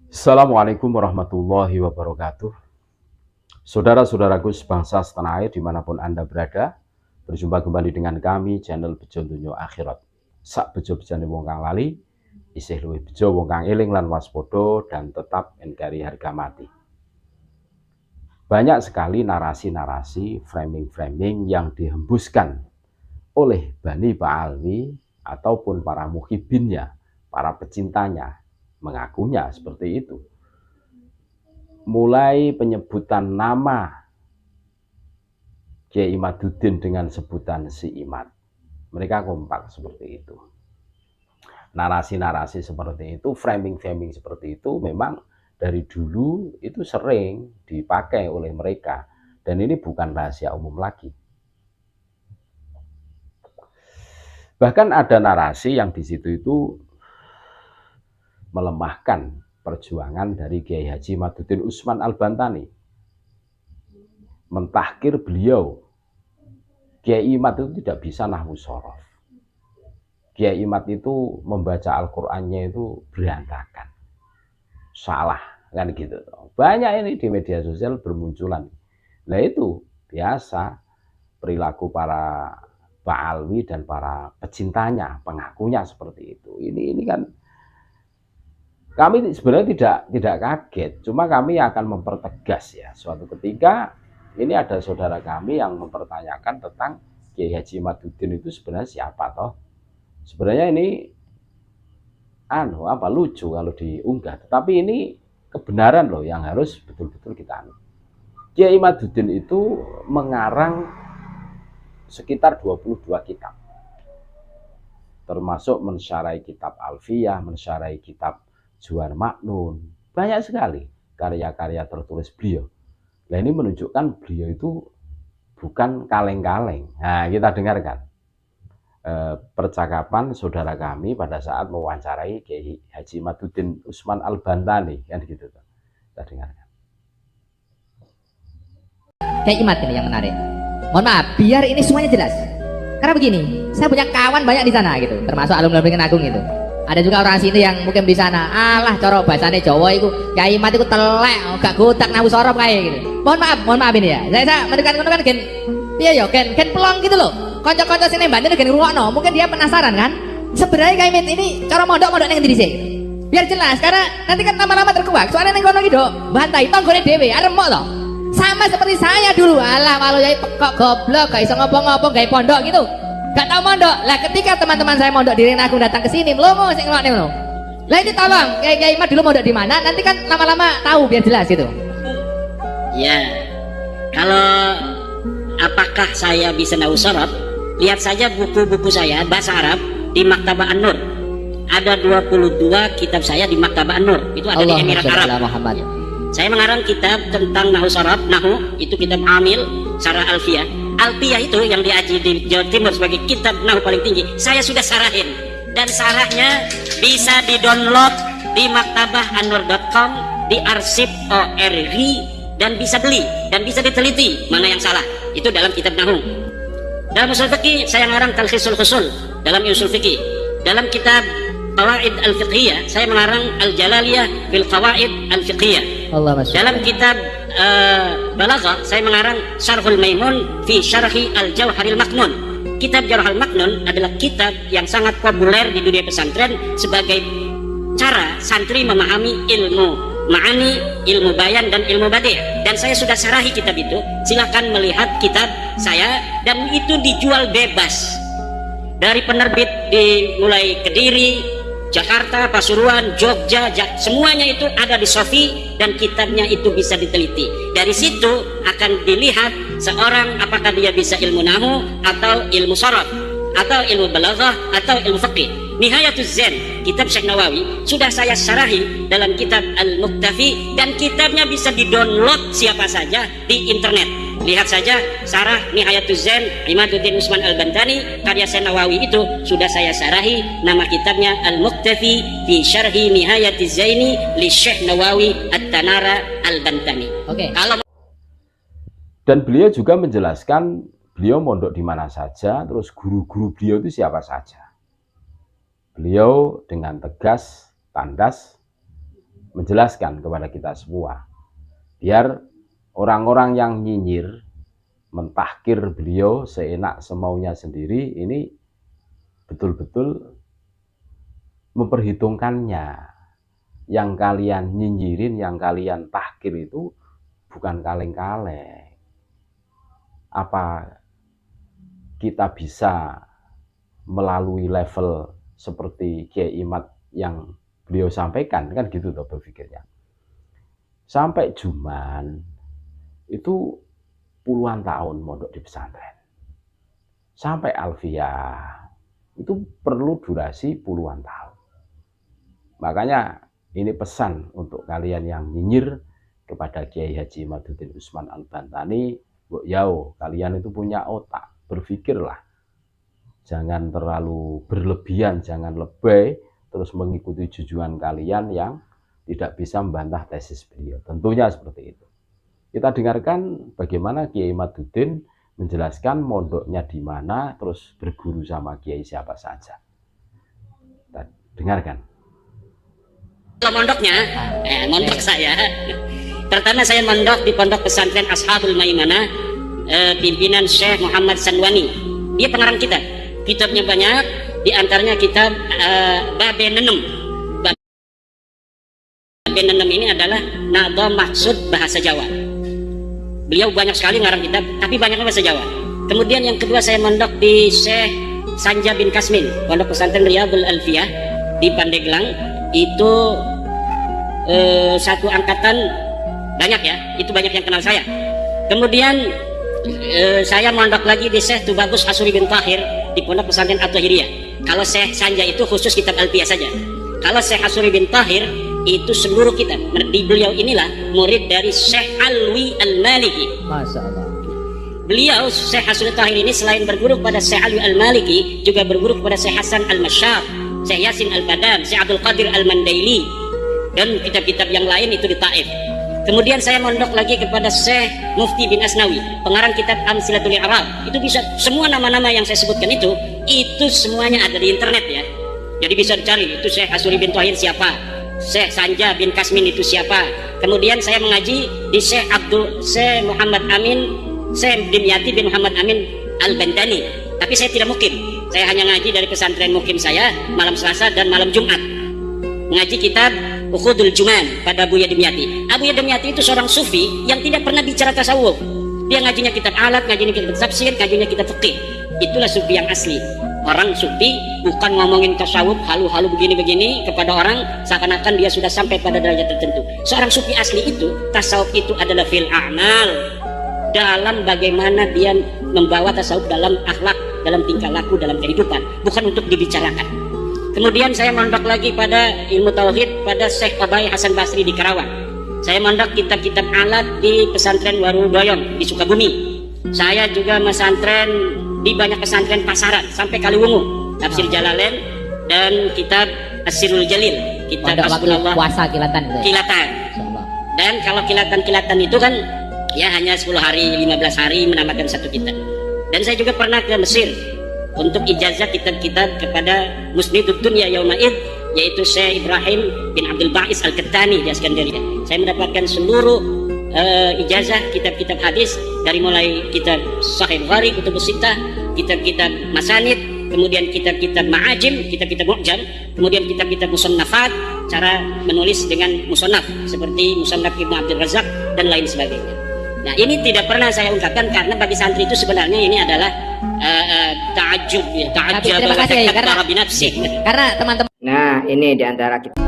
Assalamualaikum warahmatullahi wabarakatuh. Saudara-saudaraku sebangsa setanah air dimanapun Anda berada, berjumpa kembali dengan kami channel Bejo Dunyo Akhirat. Sak bejo bejane wong kang lali, isih luwih bejo wong kang eling lan waspada dan tetap engkari harga mati. Banyak sekali narasi-narasi, framing-framing yang dihembuskan oleh Bani Ba'alwi ataupun para muhibinnya, para pecintanya, mengakunya seperti itu. Mulai penyebutan nama Kiai Imaduddin dengan sebutan si Imad. Mereka kompak seperti itu. Narasi-narasi seperti itu, framing-framing seperti itu memang dari dulu itu sering dipakai oleh mereka. Dan ini bukan rahasia umum lagi. Bahkan ada narasi yang di situ itu melemahkan perjuangan dari Kiai Haji Imaduddin Usman Al-Bantani, mentahkir beliau. Kiai Imad itu tidak bisa nahwu shorof. Kiai Imad itu membaca Al-Qur'annya itu berantakan, salah kan gitu. Banyak ini di media sosial bermunculan. Nah itu biasa perilaku para Ba'alwi dan para pecintanya, pengakunya seperti itu. Ini kan kami sebenarnya tidak kaget, cuma kami akan mempertegas ya. Suatu ketika ini ada saudara kami yang mempertanyakan tentang Kiai Haji Imaduddin itu sebenarnya siapa toh? Sebenarnya ini lucu kalau diunggah, tetapi ini kebenaran loh yang harus betul-betul kita anu. Kiai Imaduddin itu mengarang sekitar 22 kitab. Termasuk mensyarai kitab Alfiyah, mensyarai kitab Juan Maknun, banyak sekali karya-karya tertulis beliau. Nah ini menunjukkan beliau itu bukan kaleng-kaleng. Nah kita dengarkan percakapan saudara kami pada saat mewawancarai Kiai Haji Imaduddin Usman Al-Bantani, kan gitu. Kita dengarkan. Kiai Imad ini yang menarik. Mohon maaf, biar ini semuanya jelas. Karena begini, saya punya kawan banyak di sana gitu, termasuk alumni Beringin Agung itu. Ada juga orang sini yang mungkin di sana. Alah, coro bahasane Jawa itu, Kiai Imad itu telek, gak gutak nahu sorop kayak gitu. Mohon maaf ini ya. Saya mendekat kan gen, iya yo, gen pelong gitu loh. Konco-konco sini bantu gen ngrungokno, mungkin dia penasaran kan. Sebenarnya Kiai Imad ini cara mondok nang ndi sih? Biar jelas, karena nanti kan lama-lama terkuak. Soalnya neng kono gitu, bantai tonggone dhewe, aremok loh. Sama seperti saya dulu. Alah, walau ya kok goblok, gak iso ngopong-ngopong gawe pondok gitu. Gak tau mondok. Lah ketika teman-teman saya mondok di Beringin Agung datang ke sini, melongo sing ngelokne ngono. Lah ini tolong, Kiai Imad dulu mondok di mana? Nanti kan lama-lama tahu biar jelas gitu. Ya, kalau apakah saya bisa nahu sorab? Lihat saja buku-buku saya bahasa Arab di Maktabah An-Nur. Ada 22 kitab saya di Maktabah An-Nur. Itu ada di Emirat Arab. Saya mengarang kitab tentang nahu sorab, nahu itu kitab Amil, Sarah Alfiyah. Alfiyah itu yang diaji di Jawa Timur sebagai kitab nahu paling tinggi. Saya sudah sarahin dan sarahnya bisa di-download di maktabahanur.com, di arsip ORG, dan bisa beli dan bisa diteliti mana yang salah. Itu dalam kitab nahu. Dalam usul fikih saya ngarang talkhisul khusul dalam usul fikih. Dalam kitab Qawaid al-Fiqhiyah saya mengarang Al-Jalaliyah fil Qawaid al-Fiqhiyah. Dalam kitab Balaghah saya mengarang Syarhul Maimun fi Syarhi Al-Jawharil Maknun. Kitab Jawharil Maknun adalah kitab yang sangat populer di dunia pesantren sebagai cara santri memahami ilmu ma'ani, ilmu bayan, dan ilmu badi'. Dan saya sudah sarahi kitab itu. Silahkan melihat kitab saya, dan itu dijual bebas dari penerbit di mulai Kediri, Jakarta, Pasuruan, Jogja, semuanya itu ada di Sofi, dan kitabnya itu bisa diteliti. Dari situ akan dilihat seorang apakah dia bisa ilmu nahu atau ilmu sorot atau ilmu balaghah atau ilmu fiqih. Nihayatuz Zen, kitab Syekh Nawawi sudah saya syarahi dalam kitab Al-Muktafi, dan kitabnya bisa di-download siapa saja di internet. Lihat saja sarah Nihayatuz Zen Imaduddin Usman Al-Bantani, karya Syekh Nawawi itu sudah saya syarahi. Nama kitabnya Al-Muktafi fi Syarhi Nihayatiz Zaini li Syekh Nawawi At-Tanara Al-Bantani. Oke. Dan beliau juga menjelaskan beliau mondok di mana saja, terus guru-guru beliau itu siapa saja. Beliau dengan tegas, tandas menjelaskan kepada kita semua, biar orang-orang yang nyinyir, mentahkir beliau seenak semaunya sendiri, ini betul-betul memperhitungkannya. Yang kalian nyinyirin, yang kalian tahkir itu bukan kaleng-kaleng. Apa kita bisa melalui level seperti Kiai Imad yang beliau sampaikan, kan gitu toh berpikirnya. Sampai Juman itu puluhan tahun mondok di pesantren. Sampai Alfiyah itu perlu durasi puluhan tahun. Makanya ini pesan untuk kalian yang nyinyir kepada Kiai Haji Imaduddin Usman Al-Bantani, kalian itu punya otak, berpikirlah. Jangan terlalu berlebihan, jangan lebay, terus mengikuti jujuan kalian yang tidak bisa membantah tesis beliau. Tentunya seperti itu. Kita dengarkan bagaimana Kiai Imaduddin menjelaskan mondoknya di mana, terus berguru sama kiai siapa saja. Kita dengarkan. Kalau mondoknya, mondok saya. Pertama saya mondok di Pondok Pesantren Ashabul Maimanah, pimpinan Syekh Muhammad Sanwani. Dia pengarang kitab. Kitabnya banyak, di antaranya kitab Babe Nenem. Babe Nenem ini adalah nada maksud bahasa Jawa. Beliau banyak sekali ngarang kitab, tapi banyaknya bahasa Jawa. Kemudian yang kedua saya mondok di Syekh Sanja bin Kasmin, Pondok Pesantren Riyadul Alfiyah di Pandeglang. Itu satu angkatan banyak ya, itu banyak yang kenal saya. Kemudian saya mondok lagi di Syekh Tubagus Hasuri bin Tahir di Pondok Pesantren At-Tahiriyah. Kalau Syekh Sanja itu khusus kitab Alfiyah saja. Kalau Syekh Hasuri bin Tahir itu seluruh kitab. Di beliau inilah murid dari Syekh Alwi Al-Maliki. Masya Allah. Beliau Syekh Hasuri Tahir ini selain berguru kepada Syekh Alwi Al-Maliki, juga berguru kepada Syekh Hasan Al-Masyar, Syekh Yasin Al-Badan, Syekh Abdul Qadir Al-Mandaili, dan kitab-kitab yang lain itu di Taif. Kemudian saya mondok lagi kepada Syekh Mufti bin Asnawi, pengarang kitab Amsilatul I'rab. Itu bisa, semua nama-nama yang saya sebutkan itu semuanya ada di internet ya. Jadi bisa dicari, itu Syekh Hasuri bin Tahir siapa, Syekh Sanja bin Kasmin itu siapa. Kemudian saya mengaji di Syekh Muhammad Amin, Syekh Dimyati bin Muhammad Amin Al-Bandani. Tapi saya tidak mukim, saya hanya ngaji dari pesantren mukim saya malam Selasa dan malam Jumat. Ngaji kitab Ukhudul Juman pada Abuya Dimyati. Abuya Dimyati itu seorang sufi yang tidak pernah bicara tasawuf. Dia ngajinya kitab alat, ngajinya kitab tafsir, ngajinya kitab fikih. Itulah sufi yang asli. Orang sufi bukan ngomongin tasawuf halu-halu begini-begini kepada orang seakan-akan dia sudah sampai pada derajat tertentu. Seorang sufi asli itu, tasawuf itu adalah fil a'mal, dalam bagaimana dia membawa tasawuf dalam akhlak, dalam tingkah laku, dalam kehidupan, bukan untuk dibicarakan. Kemudian saya mondok lagi pada ilmu tauhid pada Syekh Obay Hasan Basri di Karawang. Saya mondok kitab-kitab alat di pesantren Warudoyong di Sukabumi. Saya juga pesantren di banyak pesantren pasaran sampai Kaliwungu, tafsir Jalalain dan kitab Asirul Jalil, kitab Hasbunallah. Puasa kilatan itu. Kilatan. Dan kalau kilatan-kilatan itu kan ya hanya 10 hari, 15 hari menamatkan satu kitab. Dan saya juga pernah ke Mesir untuk ijazah kitab-kitab kepada Musnidud Dunya Yaumaid, yaitu Syekh Ibrahim bin Abdul Ba'is Al-Qattani di Iskandaria. Saya mendapatkan seluruh ijazah kitab-kitab hadis dari mulai kitab Sahih Bukhari, Kutubus Sittah, kitab-kitab Masanid, kemudian kitab-kitab Ma'ajim, kitab-kitab Mu'jam, kemudian kitab-kitab Musannafat, cara menulis dengan musannaf seperti Musannaf Ibnu Abdul Razak dan lain sebagainya. Nah, ini tidak pernah saya ungkapkan karena bagi santri itu sebenarnya ini adalah ta'ajjub ya, ta'ajjab karena teman-teman. Nah, ini diantara kita